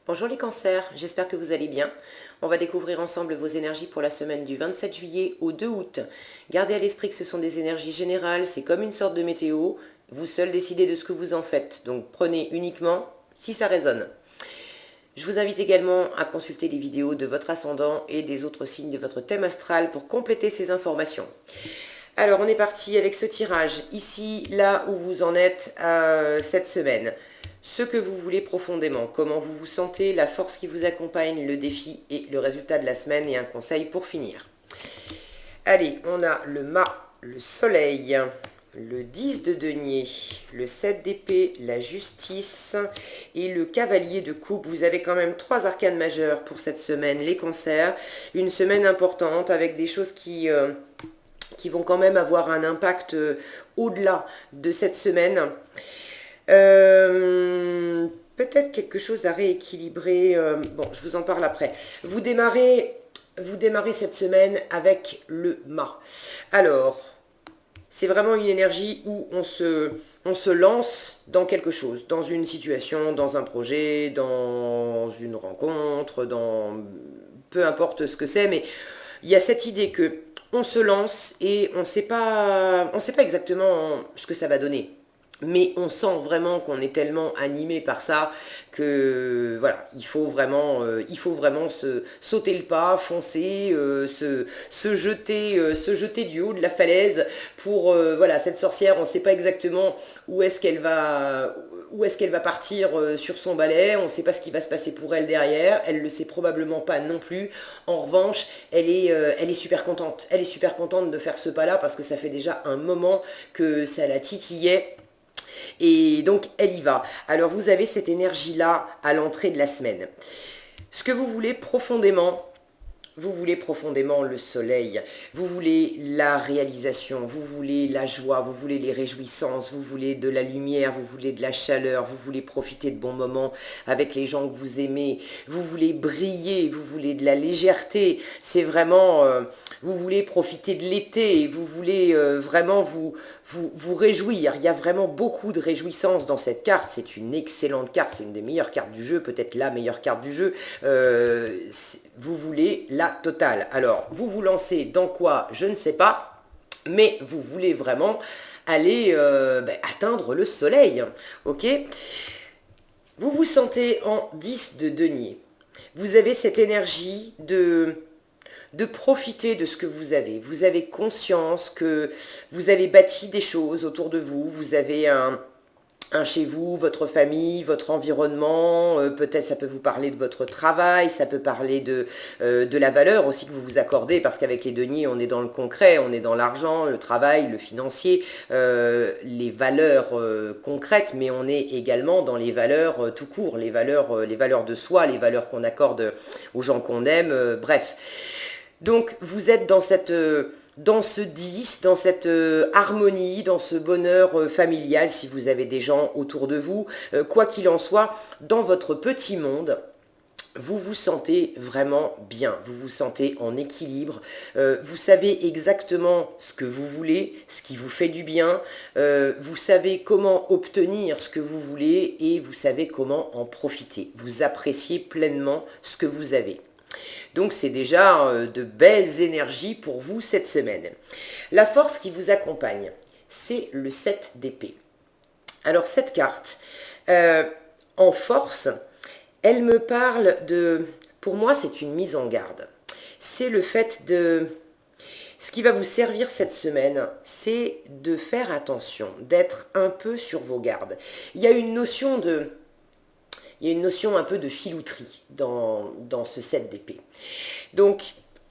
Bonjour les cancers, j'espère que vous allez bien. On va découvrir ensemble vos énergies pour la semaine du 27 juillet au 2 août. Gardez à l'esprit que ce sont des énergies générales, c'est comme une sorte de météo. Vous seul décidez de ce que vous en faites, donc prenez uniquement si ça résonne. Je vous invite également à consulter les vidéos de votre ascendant et des autres signes de votre thème astral pour compléter ces informations. Alors on est parti avec ce tirage, ici, là où vous en êtes cette semaine. Ce que vous voulez profondément, comment vous vous sentez, la force qui vous accompagne, le défi et le résultat de la semaine et un conseil pour finir. Allez, on a le mât, le soleil, le 10 de denier, le 7 d'épée, la justice et le cavalier de coupe. Vous avez quand même 3 arcanes majeures pour cette semaine, les cancers. Une semaine importante avec des choses qui vont quand même avoir un impact au-delà de cette semaine. Peut-être quelque chose à rééquilibrer. Bon, je vous en parle après. Vous démarrez cette semaine avec le mât. Alors, c'est vraiment une énergie où on se lance dans quelque chose, dans une situation, dans un projet, dans une rencontre, dans peu importe ce que c'est, mais il y a cette idée que on se lance et on ne sait pas exactement ce que ça va donner. Mais on sent vraiment qu'on est tellement animé par ça que voilà, il faut vraiment sauter le pas, foncer, se jeter du haut de la falaise pour voilà, cette sorcière, on ne sait pas exactement où est-ce qu'elle va partir sur son balai, on ne sait pas ce qui va se passer pour elle derrière, elle ne le sait probablement pas non plus. En revanche, elle est super contente. Elle est super contente de faire ce pas-là parce que ça fait déjà un moment que ça la titillait. Et donc, elle y va. Alors, vous avez cette énergie-là à l'entrée de la semaine. Ce que vous voulez profondément le soleil, vous voulez la réalisation, vous voulez la joie, vous voulez les réjouissances, vous voulez de la lumière, vous voulez de la chaleur, vous voulez profiter de bons moments avec les gens que vous aimez, vous voulez briller, vous voulez de la légèreté, c'est vraiment, vous voulez profiter de l'été, vous voulez vraiment vous réjouir. Il y a vraiment beaucoup de réjouissance dans cette carte, c'est une excellente carte, c'est une des meilleures cartes du jeu, peut-être la meilleure carte du jeu. Vous voulez la totale. Alors, vous vous lancez dans quoi? Je ne sais pas, mais vous voulez vraiment aller atteindre le soleil, ok? Vous vous sentez en 10 de denier. Vous avez cette énergie de profiter de ce que vous avez. Vous avez conscience que vous avez bâti des choses autour de vous, vous avez un chez vous, votre famille, votre environnement, peut-être ça peut vous parler de votre travail, ça peut parler de la valeur aussi que vous vous accordez, parce qu'avec les deniers, on est dans le concret, on est dans l'argent, le travail, le financier, les valeurs concrètes, mais on est également dans les valeurs tout court, les valeurs de soi, les valeurs qu'on accorde aux gens qu'on aime, bref. Donc vous êtes dans ce 10, dans cette harmonie, dans ce bonheur familial, si vous avez des gens autour de vous. Quoi qu'il en soit, dans votre petit monde, vous vous sentez vraiment bien, vous vous sentez en équilibre, vous savez exactement ce que vous voulez, ce qui vous fait du bien, vous savez comment obtenir ce que vous voulez et vous savez comment en profiter. Vous appréciez pleinement ce que vous avez. Donc c'est déjà de belles énergies pour vous cette semaine. La force qui vous accompagne, c'est le 7 d'épée. Alors cette carte, en force, elle me parle pour moi c'est une mise en garde. C'est le fait de... Ce qui va vous servir cette semaine, c'est de faire attention, d'être un peu sur vos gardes. Il y a une notion un peu de filouterie dans ce 7 d'épée. Donc,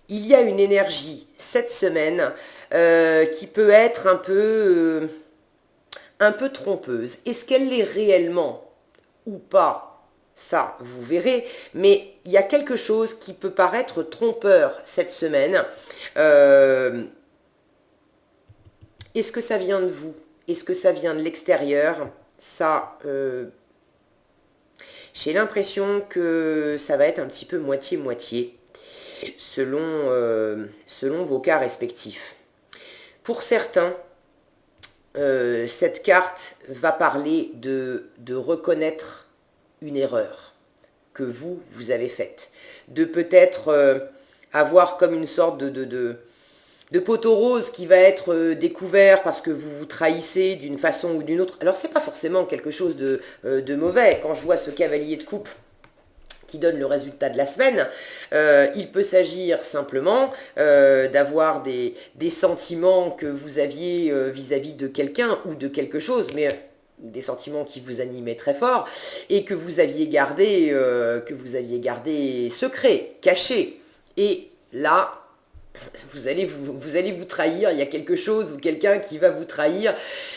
il y a une énergie cette semaine qui peut être un peu trompeuse. Est-ce qu'elle l'est réellement ou pas? Ça, vous verrez. Mais il y a quelque chose qui peut paraître trompeur cette semaine. Est-ce que ça vient de vous? Est-ce que ça vient de l'extérieur? Ça... j'ai l'impression que ça va être un petit peu moitié-moitié, selon vos cas respectifs. Pour certains, cette carte va parler de reconnaître une erreur. que vous avez faite. De peut-être avoir comme une sorte de poteau rose qui va être découvert parce que vous vous trahissez d'une façon ou d'une autre. Alors, c'est pas forcément quelque chose de mauvais. Quand je vois ce cavalier de coupe qui donne le résultat de la semaine, il peut s'agir simplement d'avoir des sentiments que vous aviez vis-à-vis de quelqu'un ou de quelque chose, mais des sentiments qui vous animaient très fort et que vous aviez gardé secret, caché. Et là, vous allez vous trahir, il y a quelque chose ou quelqu'un qui va vous trahir,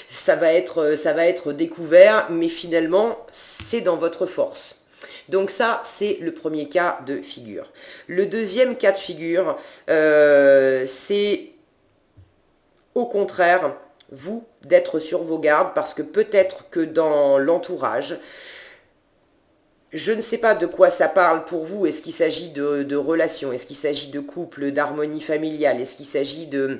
ça va être découvert, mais finalement, c'est dans votre force. Donc ça, c'est le premier cas de figure. Le deuxième cas de figure, c'est au contraire, vous, d'être sur vos gardes, parce que peut-être que dans l'entourage, je ne sais pas de quoi ça parle pour vous. Est-ce qu'il s'agit de relations? Est-ce qu'il s'agit de couple, d'harmonie familiale? Est-ce qu'il s'agit de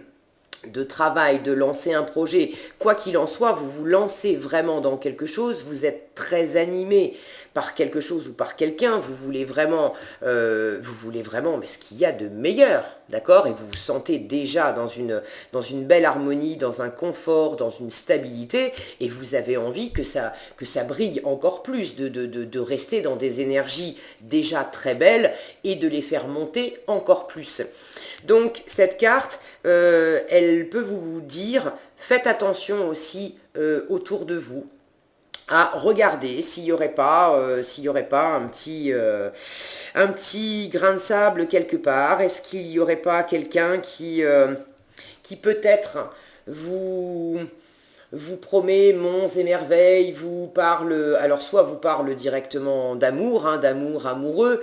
travail, de lancer un projet? Quoi qu'il en soit, vous vous lancez vraiment dans quelque chose, vous êtes très animé par quelque chose ou par quelqu'un, vous voulez vraiment, mais ce qu'il y a de meilleur, d'accord? Et vous vous sentez déjà dans une belle harmonie, dans un confort, dans une stabilité, et vous avez envie que ça brille encore plus, de rester dans des énergies déjà très belles et de les faire monter encore plus. Donc cette carte, elle peut vous dire, faites attention aussi autour de vous, à regarder s'il n'y aurait pas un petit grain de sable quelque part. Est-ce qu'il n'y aurait pas quelqu'un qui peut-être vous promet monts et merveilles, vous parle, alors soit vous parle directement d'amour, d'amour amoureux,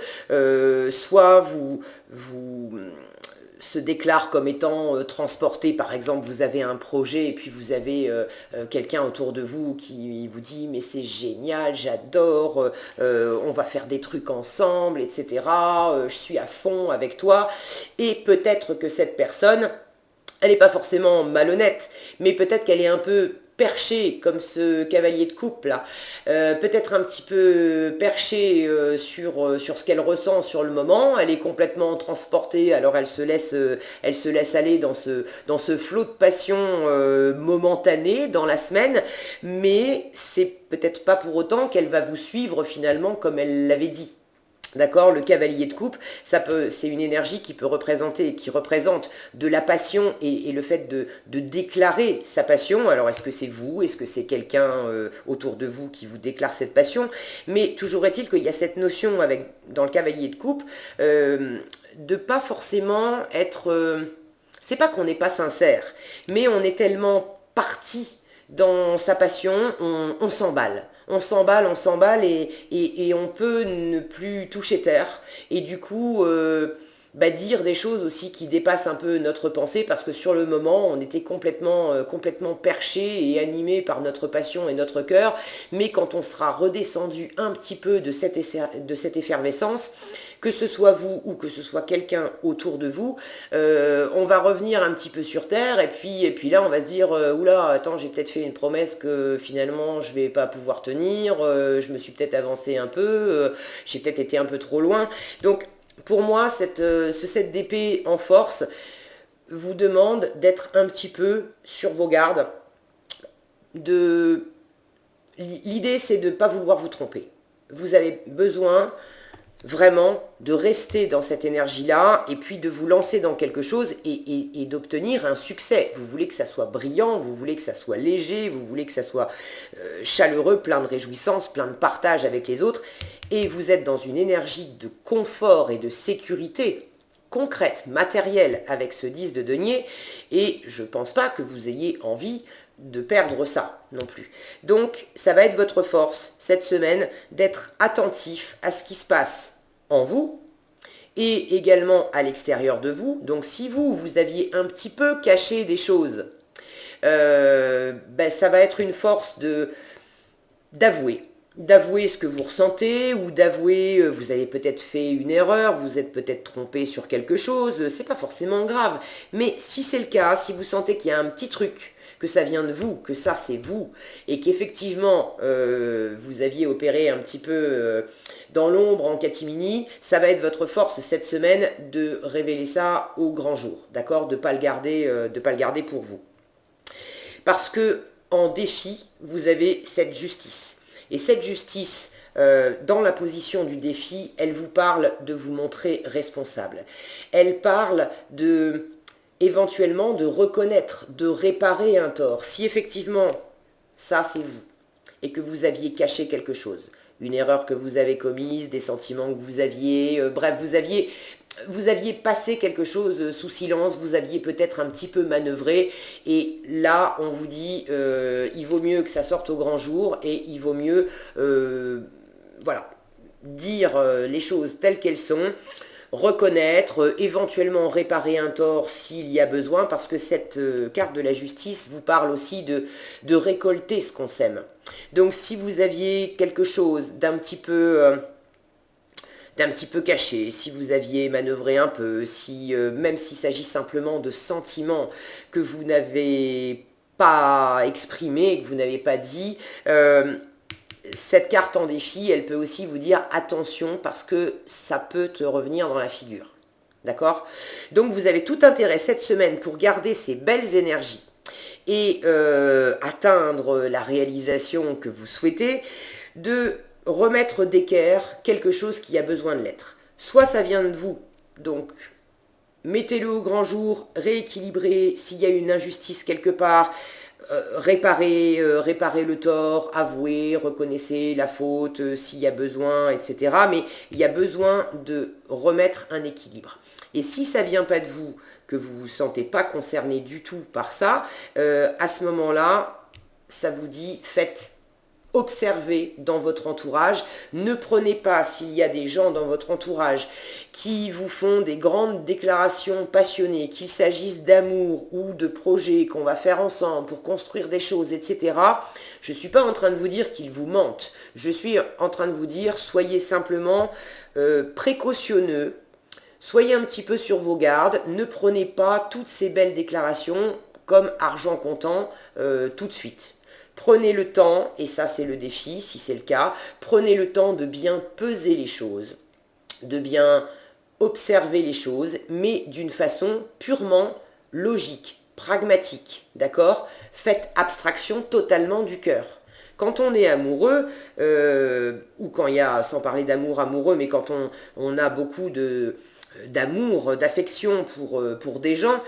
soit vous se déclare comme étant transporté. Par exemple, vous avez un projet et puis vous avez quelqu'un autour de vous qui vous dit mais c'est génial, j'adore, on va faire des trucs ensemble, etc. Je suis à fond avec toi. Et peut-être que cette personne, elle n'est pas forcément malhonnête, mais peut-être qu'elle est un peu perchée, comme ce cavalier de coupe là, peut-être un petit peu perchée sur ce qu'elle ressent sur le moment. Elle est complètement transportée, alors elle se laisse aller dans ce flot de passion momentané dans la semaine, mais c'est peut-être pas pour autant qu'elle va vous suivre finalement comme elle l'avait dit. D'accord, le cavalier de coupe, c'est une énergie qui représente de la passion et le fait de déclarer sa passion. Alors, est-ce que c'est vous? Est-ce que c'est quelqu'un autour de vous qui vous déclare cette passion? Mais toujours est-il qu'il y a cette notion dans le cavalier de coupe de pas forcément être... c'est pas qu'on n'est pas sincère, mais on est tellement parti dans sa passion, on s'emballe. On s'emballe et on peut ne plus toucher terre. Et du coup, dire des choses aussi qui dépassent un peu notre pensée parce que sur le moment, on était complètement perché et animé par notre passion et notre cœur. Mais quand on sera redescendu un petit peu de cette effervescence, que ce soit vous ou que ce soit quelqu'un autour de vous, on va revenir un petit peu sur terre et puis là on va se dire oula, attends, j'ai peut-être fait une promesse que finalement je vais pas pouvoir tenir, je me suis peut-être avancé un peu, j'ai peut-être été un peu trop loin. Donc pour moi ce 7 d'épée en force vous demande d'être un petit peu sur vos gardes. L'idée c'est de ne pas vouloir vous tromper. Vous avez besoin vraiment de rester dans cette énergie-là et puis de vous lancer dans quelque chose et d'obtenir un succès. Vous voulez que ça soit brillant, vous voulez que ça soit léger, vous voulez que ça soit chaleureux, plein de réjouissance, plein de partage avec les autres. Et vous êtes dans une énergie de confort et de sécurité concrète, matérielle avec ce 10 de denier. Et je ne pense pas que vous ayez envie de perdre ça non plus. Donc ça va être votre force cette semaine d'être attentif à ce qui se passe en vous et également à l'extérieur de vous. Donc si vous aviez un petit peu caché des choses, ça va être une force d'avouer ce que vous ressentez ou d'avouer, vous avez peut-être fait une erreur, vous êtes peut-être trompé sur quelque chose, c'est pas forcément grave. Mais si c'est le cas, si vous sentez qu'il y a un petit truc que ça vient de vous, que ça c'est vous, et qu'effectivement vous aviez opéré un petit peu dans l'ombre, en catimini, ça va être votre force cette semaine de révéler ça au grand jour, d'accord, de ne pas le garder pour vous. Parce que en défi, vous avez cette justice. Et cette justice, dans la position du défi, elle vous parle de vous montrer responsable. Elle parle éventuellement de reconnaître, de réparer un tort. Si effectivement, ça c'est vous, et que vous aviez caché quelque chose, une erreur que vous avez commise, des sentiments que vous aviez, bref, vous aviez passé quelque chose sous silence, vous aviez peut-être un petit peu manœuvré, et là, on vous dit, il vaut mieux que ça sorte au grand jour, et il vaut mieux, voilà, dire les choses telles qu'elles sont, reconnaître, éventuellement réparer un tort s'il y a besoin, parce que cette carte de la justice vous parle aussi de récolter ce qu'on sème. Donc si vous aviez quelque chose d'un petit peu caché, si vous aviez manœuvré un peu, même s'il s'agit simplement de sentiments que vous n'avez pas exprimés, que vous n'avez pas dit, cette carte en défi, elle peut aussi vous dire attention parce que ça peut te revenir dans la figure. D'accord? Donc vous avez tout intérêt cette semaine pour garder ces belles énergies et atteindre la réalisation que vous souhaitez, de remettre d'équerre quelque chose qui a besoin de l'être. Soit ça vient de vous, donc mettez-le au grand jour, rééquilibrez s'il y a une injustice quelque part, réparer le tort, avouer, reconnaissez la faute s'il y a besoin, etc. Mais il y a besoin de remettre un équilibre. Et si ça ne vient pas de vous, que vous ne vous sentez pas concerné du tout par ça, à ce moment-là, ça vous dit, observez dans votre entourage. Ne prenez pas, s'il y a des gens dans votre entourage qui vous font des grandes déclarations passionnées, qu'il s'agisse d'amour ou de projets qu'on va faire ensemble pour construire des choses, etc. Je ne suis pas en train de vous dire qu'ils vous mentent. Je suis en train de vous dire, soyez simplement précautionneux, soyez un petit peu sur vos gardes, ne prenez pas toutes ces belles déclarations comme argent comptant tout de suite. Prenez le temps, et ça c'est le défi si c'est le cas, prenez le temps de bien peser les choses, de bien observer les choses, mais d'une façon purement logique, pragmatique, d'accord? Faites abstraction totalement du cœur. Quand on est amoureux, ou quand il y a, sans parler d'amour amoureux, mais quand on a beaucoup d'amour, d'affection pour des gens,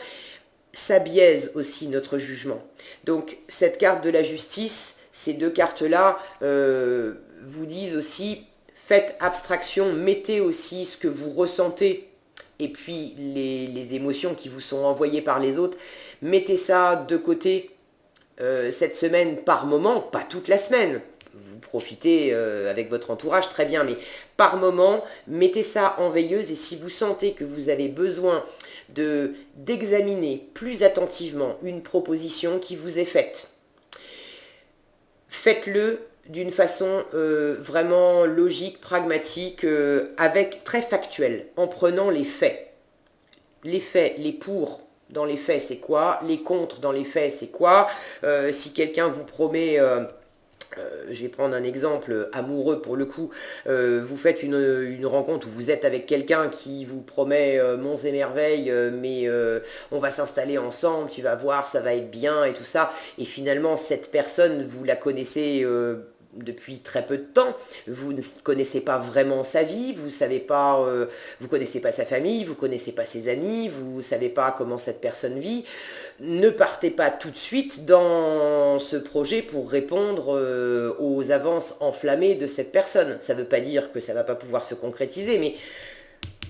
ça biaise aussi notre jugement. Donc cette carte de la justice, ces deux cartes-là vous disent aussi, faites abstraction, mettez aussi ce que vous ressentez et puis les émotions qui vous sont envoyées par les autres, mettez ça de côté cette semaine par moment, pas toute la semaine. Vous profitez avec votre entourage, très bien, mais par moment, mettez ça en veilleuse et si vous sentez que vous avez besoin d'examiner plus attentivement une proposition qui vous est faite, faites-le d'une façon vraiment logique, pragmatique, très factuelle, en prenant les faits. Les faits, les pour dans les faits, c'est quoi? Les contre dans les faits, c'est quoi? Si quelqu'un vous promet... je vais prendre un exemple amoureux pour le coup, vous faites une rencontre où vous êtes avec quelqu'un qui vous promet monts et merveilles, mais on va s'installer ensemble, tu vas voir, ça va être bien et tout ça, et finalement cette personne, vous la connaissez depuis très peu de temps, vous ne connaissez pas vraiment sa vie, vous savez pas, vous connaissez pas sa famille, vous connaissez pas ses amis, vous savez pas comment cette personne vit. Ne partez pas tout de suite dans ce projet pour répondre aux avances enflammées de cette personne. Ça ne veut pas dire que ça ne va pas pouvoir se concrétiser, mais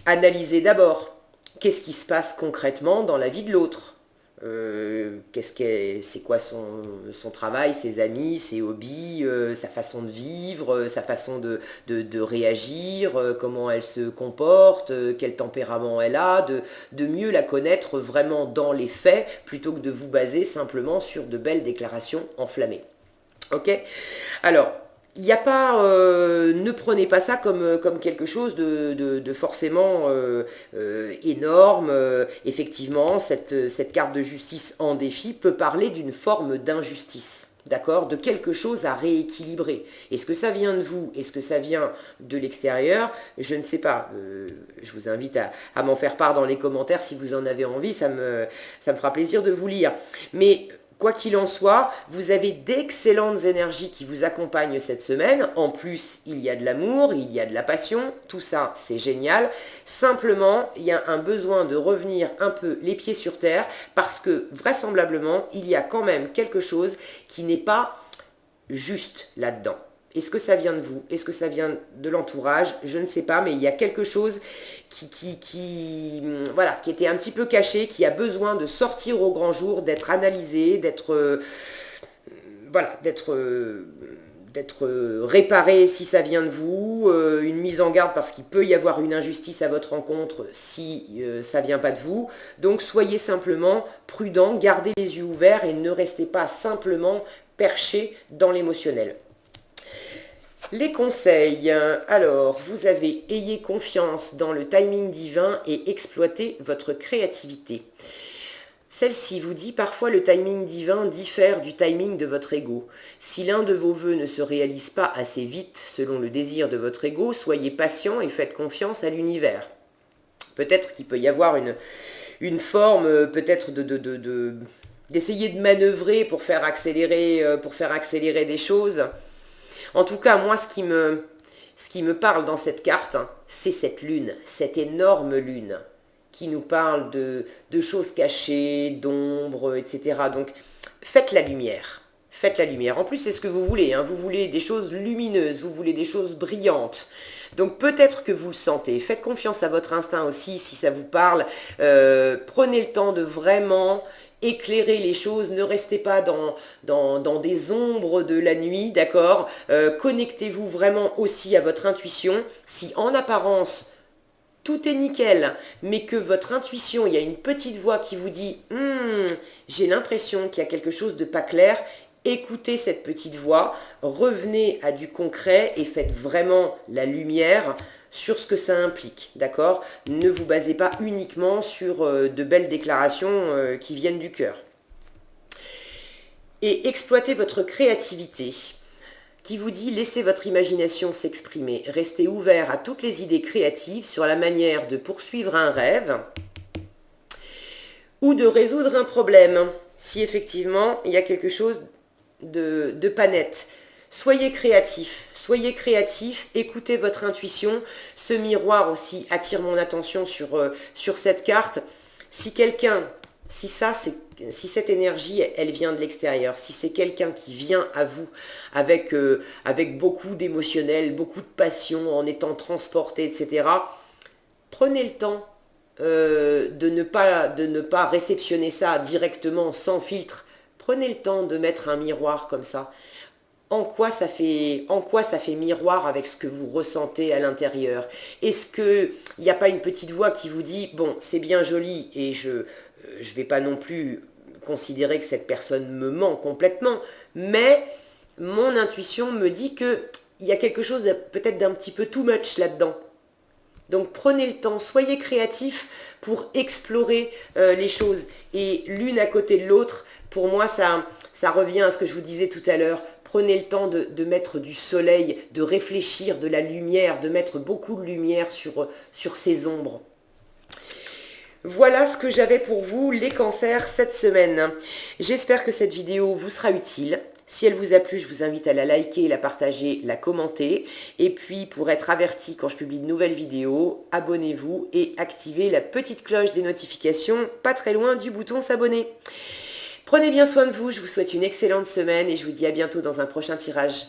analysez d'abord qu'est-ce qui se passe concrètement dans la vie de l'autre. C'est quoi son travail, ses amis, ses hobbies, sa façon de vivre, sa façon de réagir, comment elle se comporte, quel tempérament elle a, de mieux la connaître vraiment dans les faits plutôt que de vous baser simplement sur de belles déclarations enflammées. Ok? Alors, il n'y a pas, ne prenez pas ça comme quelque chose de forcément énorme. Effectivement, cette carte de justice en défi peut parler d'une forme d'injustice. D'accord? De quelque chose à rééquilibrer. Est-ce que ça vient de vous? Est-ce que ça vient de l'extérieur? Je ne sais pas. Je vous invite à m'en faire part dans les commentaires si vous en avez envie. Ça me fera plaisir de vous lire. Mais quoi qu'il en soit, vous avez d'excellentes énergies qui vous accompagnent cette semaine. En plus, il y a de l'amour, il y a de la passion. Tout ça, c'est génial. Simplement, il y a un besoin de revenir un peu les pieds sur terre parce que vraisemblablement, il y a quand même quelque chose qui n'est pas juste là-dedans. Est-ce que ça vient de vous? Est-ce que ça vient de l'entourage? Je ne sais pas, mais il y a quelque chose voilà, qui était un petit peu caché, qui a besoin de sortir au grand jour, d'être analysé, voilà, d'être réparé si ça vient de vous, une mise en garde parce qu'il peut y avoir une injustice à votre rencontre si ça vient pas de vous. Donc soyez simplement prudent, gardez les yeux ouverts et ne restez pas simplement perché dans l'émotionnel. Les conseils, alors vous avez ayez confiance dans le timing divin et exploitez votre créativité. Celle-ci vous dit parfois le timing divin diffère du timing de votre ego. Si l'un de vos vœux ne se réalise pas assez vite selon le désir de votre ego, soyez patient et faites confiance à l'univers. Peut-être qu'il peut y avoir une forme peut-être d'essayer de manœuvrer pour faire accélérer des choses. En tout cas, moi, ce qui me parle dans cette carte, c'est cette lune, cette énorme lune, qui nous parle de choses cachées, d'ombres, etc. Donc, faites la lumière. Faites la lumière. En plus, c'est ce que vous voulez. Hein. Vous voulez des choses lumineuses, vous voulez des choses brillantes. Donc, peut-être que vous le sentez. Faites confiance à votre instinct aussi, si ça vous parle. Prenez le temps de vraiment éclairer les choses, ne restez pas dans des ombres de la nuit, d'accord? Connectez-vous vraiment aussi à votre intuition. Si en apparence, tout est nickel, mais que votre intuition, il y a une petite voix qui vous dit « j'ai l'impression qu'il y a quelque chose de pas clair », écoutez cette petite voix, revenez à du concret et faites vraiment la lumière sur ce que ça implique, d'accord? Ne vous basez pas uniquement sur de belles déclarations qui viennent du cœur. Et exploitez votre créativité, qui vous dit laissez votre imagination s'exprimer, restez ouvert à toutes les idées créatives sur la manière de poursuivre un rêve ou de résoudre un problème, si effectivement il y a quelque chose de pas net. Soyez créatif, écoutez votre intuition. Ce miroir aussi attire mon attention sur cette carte. Si cette énergie, elle vient de l'extérieur, si c'est quelqu'un qui vient à vous avec beaucoup d'émotionnel, beaucoup de passion, en étant transporté, etc., prenez le temps de ne pas réceptionner ça directement, sans filtre. Prenez le temps de mettre un miroir comme ça. En quoi ça fait miroir avec ce que vous ressentez à l'intérieur? Est-ce qu'il n'y a pas une petite voix qui vous dit, bon, c'est bien joli et je ne vais pas non plus considérer que cette personne me ment complètement, mais mon intuition me dit qu'il y a quelque chose peut-être d'un petit peu too much là-dedans. Donc prenez le temps, soyez créatifs pour explorer les choses. Et l'une à côté de l'autre, pour moi, ça revient à ce que je vous disais tout à l'heure. Prenez le temps de mettre du soleil, de réfléchir, de la lumière, de mettre beaucoup de lumière sur ces ombres. Voilà ce que j'avais pour vous, les cancers, cette semaine. J'espère que cette vidéo vous sera utile. Si elle vous a plu, je vous invite à la liker, la partager, la commenter. Et puis, pour être averti quand je publie de nouvelles vidéos, abonnez-vous et activez la petite cloche des notifications, pas très loin du bouton s'abonner. Prenez bien soin de vous, je vous souhaite une excellente semaine et je vous dis à bientôt dans un prochain tirage.